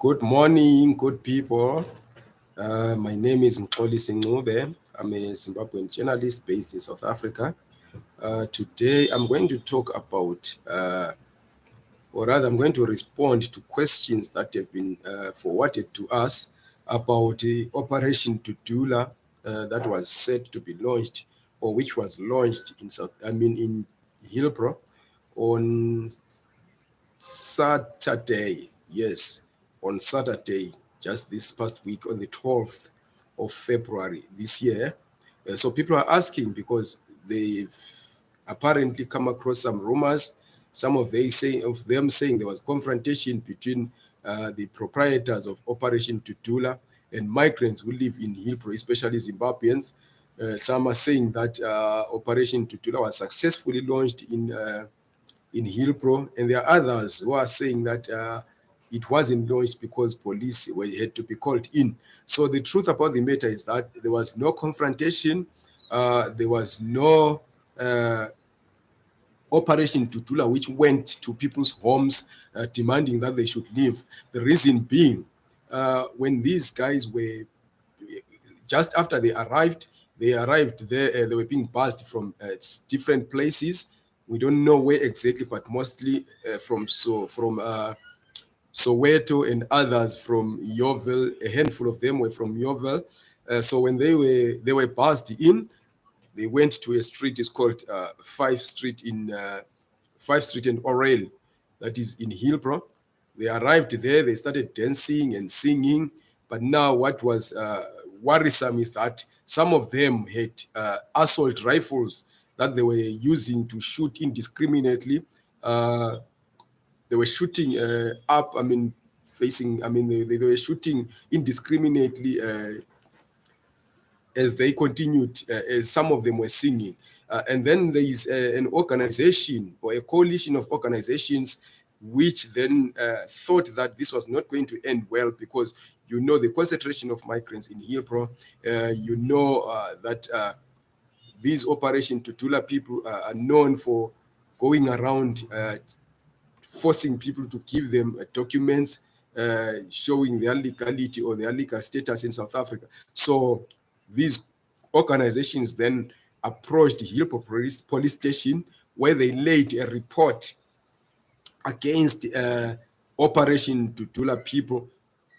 Good morning, good people. My name is Mxoli Singube. I'm a Zimbabwean journalist based in South Africa. Today, I'm going to talk about, or rather, I'm going to respond to questions that have been forwarded to us about the Operation Dudula that was set to be launched, or which was launched in Hillbrow on Saturday. Yes, on Saturday, just this past week, on the 12th of February this year. So people are asking because they've apparently come across some rumors. Some of them saying there was confrontation between the proprietors of Operation Dudula and migrants who live in Hillbrow, especially Zimbabweans. Some are saying that Operation Dudula was successfully launched in Hillbrow, and there are others who are saying that it wasn't launched because police had to be called in. So the truth about the matter is that there was no confrontation, there was no Operation Dudula which went to people's homes demanding that they should leave. The reason being, when these guys were just after they arrived there, they were being buzzed from different places. We don't know where exactly, but mostly from Soweto, and others from Yeovil. A handful of them were from Yeovil. So when they were buzzed in, they went to a street. It's called 5th Street in 5th Street and Orel, that is in Hillbrow. They arrived there. They started dancing and singing. But now, what was worrisome is that some of them had assault rifles that they were using to shoot indiscriminately. They were shooting up. They were shooting indiscriminately as they continued, as some of them were singing. And then there is an organization or a coalition of organizations which then thought that this was not going to end well because, the concentration of migrants in Hillbrow, that these Operation Dudula people are known for going around forcing people to give them documents showing their legality or their legal status in South Africa. So these organizations then approached Hillbrow police station, where they laid a report against Operation Dudula people,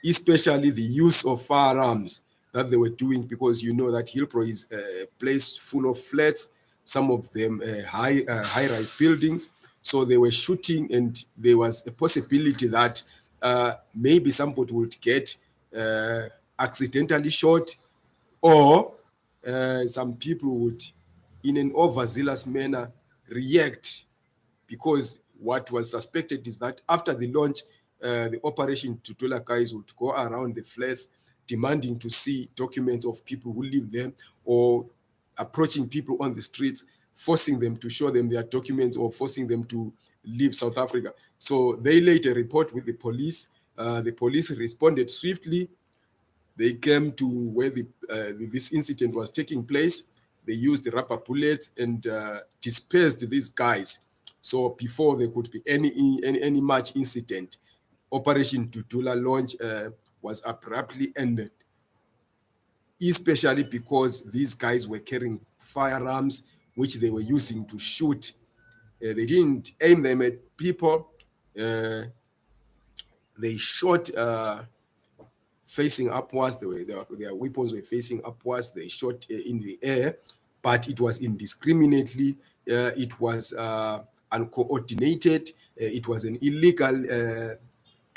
especially the use of firearms that they were doing, because that Hillbrow is a place full of flats, some of them high-rise buildings. So they were shooting, and there was a possibility that maybe somebody would get accidentally shot, or some people would, in an overzealous manner, react, because what was suspected is that after the launch, the Operation Dudula guys would go around the flats demanding to see documents of people who live there, or approaching people on the streets, forcing them to show them their documents, or forcing them to leave South Africa. So they laid a report with the police. The police responded swiftly. They came to where this incident was taking place. They used the rubber bullets and dispersed these guys. So before there could be any much incident, Operation Dudula launch was abruptly ended, especially because these guys were carrying firearms which they were using to shoot. They didn't aim them at people. They shot facing upwards. Their weapons were facing upwards. They shot in the air, but it was indiscriminately. It was uncoordinated. It was an illegal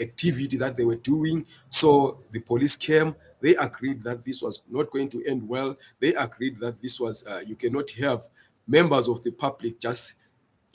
activity that they were doing. So the police came. They agreed that this was not going to end well. They agreed that this was, you cannot have members of the public just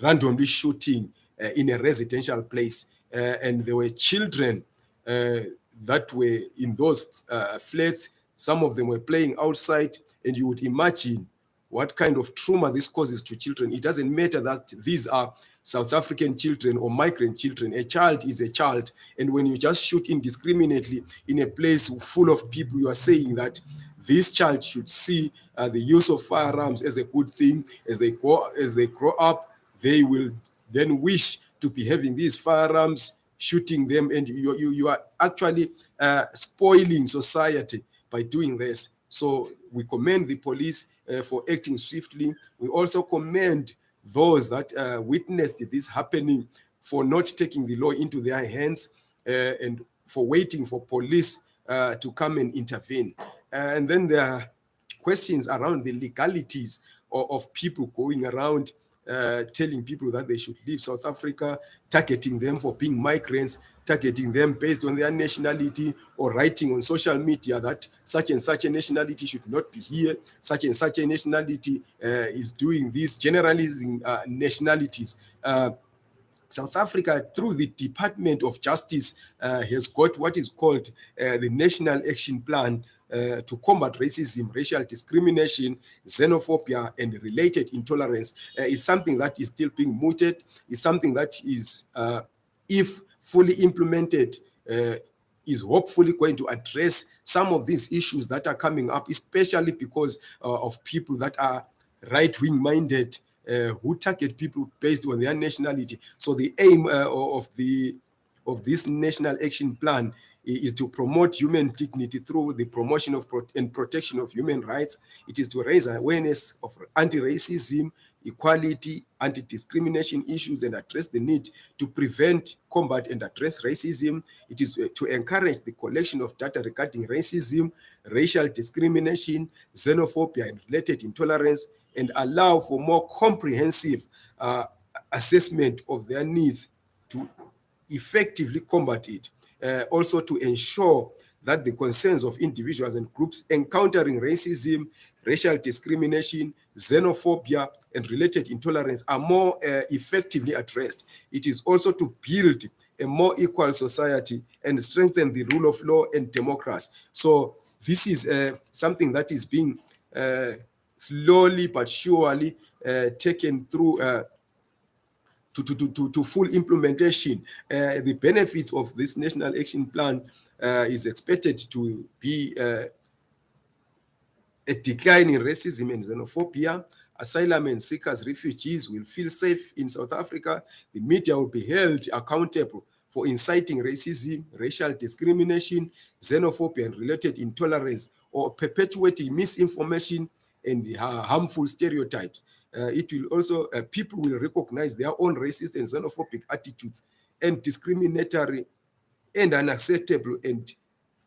randomly shooting in a residential place. And there were children that were in those flats. Some of them were playing outside, and you would imagine what kind of trauma this causes to children. It doesn't matter that these are South African children or migrant children. A child is a child. And when you just shoot indiscriminately in a place full of people, you are saying that this child should see the use of firearms as a good thing. As they grow up, they will then wish to be having these firearms, shooting them, and you are actually spoiling society by doing this. So we commend the police for acting swiftly. We also commend those that witnessed this happening for not taking the law into their hands and for waiting for police to come and intervene. And then there are questions around the legalities of people going around telling people that they should leave South Africa, targeting them for being migrants, targeting them based on their nationality, or writing on social media that such and such a nationality should not be here, such and such a nationality is doing this, generalizing nationalities. South Africa, through the Department of Justice, has got what is called the National Action Plan to combat racism, racial discrimination, xenophobia, and related intolerance. It's something that is still being mooted. It's something that is, if fully implemented, is hopefully going to address some of these issues that are coming up, especially because of people that are right-wing minded, who target people based on their nationality. So the aim of this National Action Plan is to promote human dignity through the promotion of and protection of human rights. It is to raise awareness of anti-racism, equality, anti-discrimination issues, and address the need to prevent, combat, and address racism. It is to encourage the collection of data regarding racism, racial discrimination, xenophobia, and related intolerance, and allow for more comprehensive assessment of their needs to effectively combat it. Also to ensure that the concerns of individuals and groups encountering racism, racial discrimination, xenophobia, and related intolerance are more effectively addressed. It is also to build a more equal society and strengthen the rule of law and democracy. So this is something that is being slowly but surely taken through to full implementation. The benefits of this National Action Plan is expected to be a decline in racism and xenophobia. Asylum and seekers, refugees will feel safe in South Africa. The media will be held accountable for inciting racism, racial discrimination, xenophobia, and related intolerance, or perpetuating misinformation and harmful stereotypes. It will also, people will recognize their own racist and xenophobic attitudes and discriminatory and unacceptable, and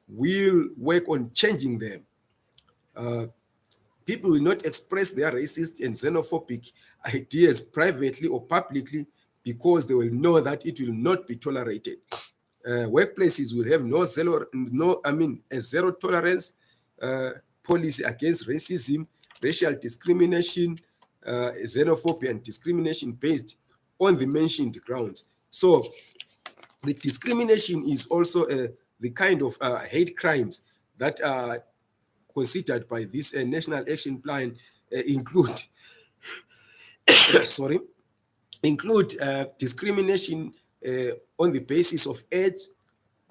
will work on changing them. People will not express their racist and xenophobic ideas privately or publicly because they will know that it will not be tolerated. Workplaces will have a zero tolerance policy against racism, racial discrimination, xenophobia, and discrimination based on the mentioned grounds. So the discrimination is also the kind of hate crimes that are considered by this National Action Plan include discrimination on the basis of age,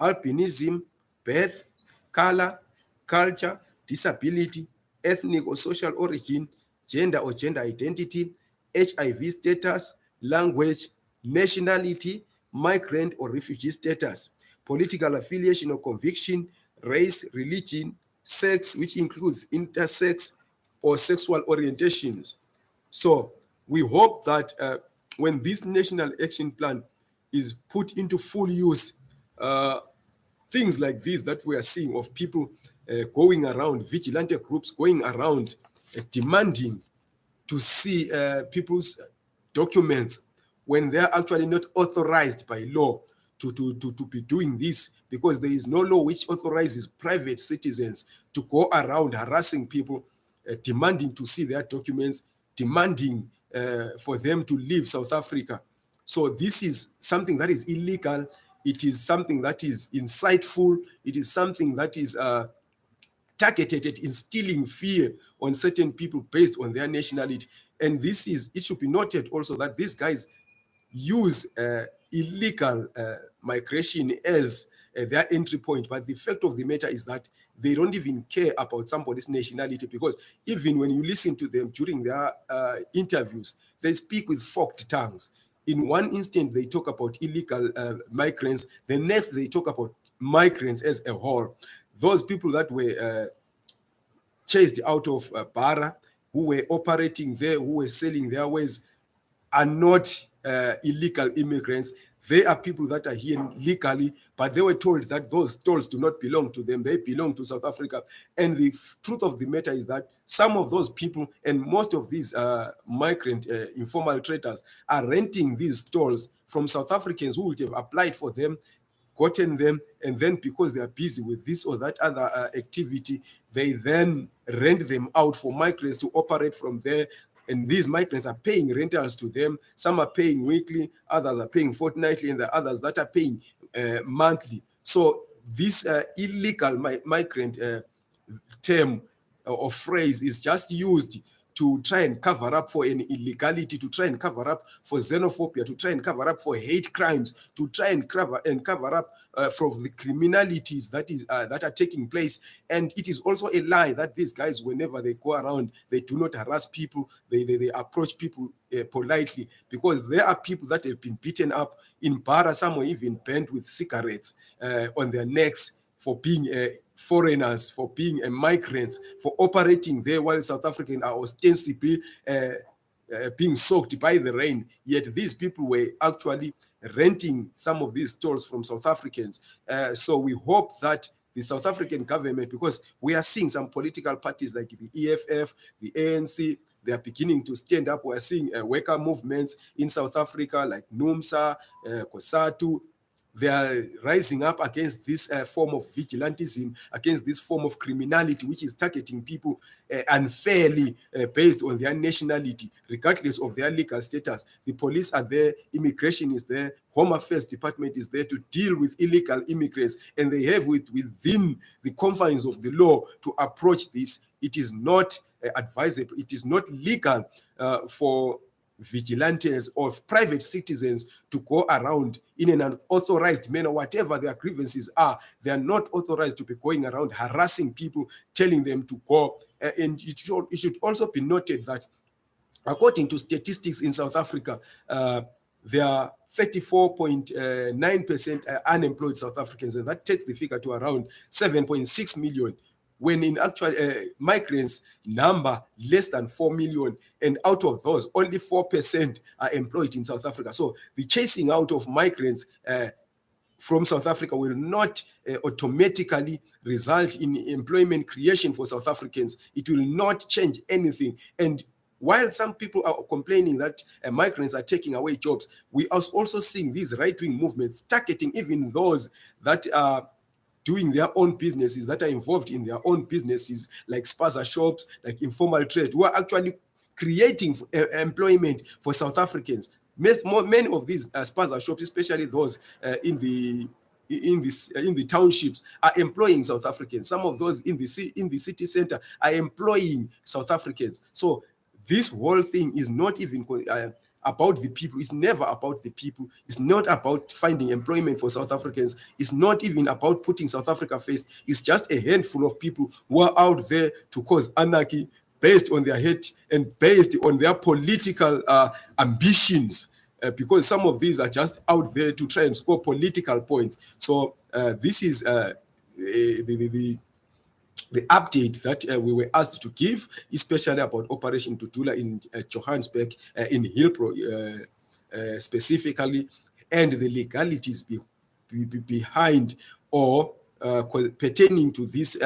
albinism, birth, color, culture, disability, ethnic or social origin, gender or gender identity, HIV status, language, nationality, migrant or refugee status, political affiliation or conviction, race, religion, sex, which includes intersex or sexual orientations. So we hope that when this National Action Plan is put into full use, things like this that we are seeing of people going around, vigilante groups going around demanding to see people's documents when they are actually not authorized by law to be doing this, because there is no law which authorizes private citizens to go around harassing people, demanding to see their documents, demanding for them to leave South Africa. So this is something that is illegal. It is something that is insightful. It is something that is targeted at instilling fear on certain people based on their nationality. And it should be noted also that these guys use illegal migration as their entry point. But the fact of the matter is that they don't even care about somebody's nationality, because even when you listen to them during their interviews, they speak with forked tongues. In one instant, they talk about illegal migrants. The next, they talk about migrants as a whole. Those people that were chased out of Bara, who were operating there, who were selling their wares, are not illegal immigrants. They are people that are here legally, but they were told that those stalls do not belong to them. They belong to South Africa. And the truth of the matter is that some of those people and most of these migrant informal traders are renting these stalls from South Africans who would have applied for them, gotten them, and then because they are busy with this or that other activity, they then rent them out for migrants to operate from there. And these migrants are paying rentals to them. Some are paying weekly, others are paying fortnightly, and the others that are paying monthly. So this illegal migrant term or phrase is just used to try and cover up for an illegality, to try and cover up for xenophobia, to try and cover up for hate crimes, to try and cover up from the criminalities that are taking place. And it is also a lie that these guys, whenever they go around, they do not harass people. They approach people politely, because there are people that have been beaten up in Bara. Some were even burnt with cigarettes on their necks for being foreigners, for being migrants, for operating there while South Africans are ostensibly being soaked by the rain. Yet these people were actually renting some of these stores from South Africans. So we hope that the South African government, because we are seeing some political parties like the EFF, the ANC, they are beginning to stand up. We are seeing worker movements in South Africa like NUMSA, COSATU. They are rising up against this form of vigilantism, against this form of criminality, which is targeting people unfairly based on their nationality, regardless of their legal status. The police are there, immigration is there, Home Affairs Department is there to deal with illegal immigrants, and they have within the confines of the law to approach this. It is not advisable, it is not legal for vigilantes or private citizens to go around in an unauthorized manner. Whatever their grievances are, they are not authorized to be going around harassing people, telling them to go. And it should also be noted that according to statistics in South Africa, there are 34.9% unemployed South Africans, and that takes the figure to around 7.6 million, when in actual migrants number less than 4 million, and out of those only 4% are employed in South Africa. So the chasing out of migrants from South Africa will not automatically result in employment creation for South Africans. It will not change anything. And while some people are complaining that migrants are taking away jobs, we are also seeing these right-wing movements targeting even those that are doing their own businesses, that are involved in their own businesses, like spaza shops, like informal trade, who are actually creating employment for South Africans. Many of these spaza shops, especially those in the townships, are employing South Africans. Some of those in the city center are employing South Africans. So this whole thing is not even about the people. It's never about the people. It's not about finding employment for South Africans. It's not even about putting South Africa first. It's just a handful of people who are out there to cause anarchy based on their hate and based on their political ambitions. Because some of these are just out there to try and score political points. So this is the update that we were asked to give, especially about Operation Dudula in Johannesburg, in Hillbrow specifically, and the legalities behind or pertaining to this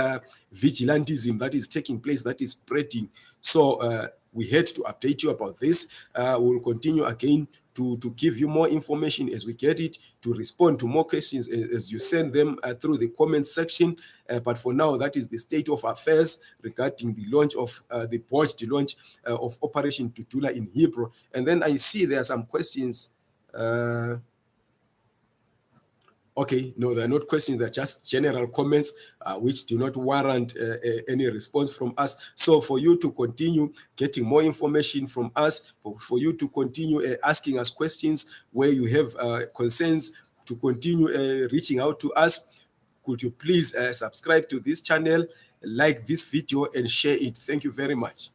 vigilantism that is taking place, that is spreading. So we had to update you about this. We'll continue again to give you more information as we get it, to respond to more questions as you send them through the comment section. But for now, that is the state of affairs regarding the launch of the botched launch of Operation Dudula in Hillbrow. And then I see there are some questions. Okay, no, they're not questions, they're just general comments which do not warrant any response from us. So for you to continue getting more information from us, for you to continue asking us questions where you have concerns, to continue reaching out to us, could you please subscribe to this channel, like this video, and share it. Thank you very much.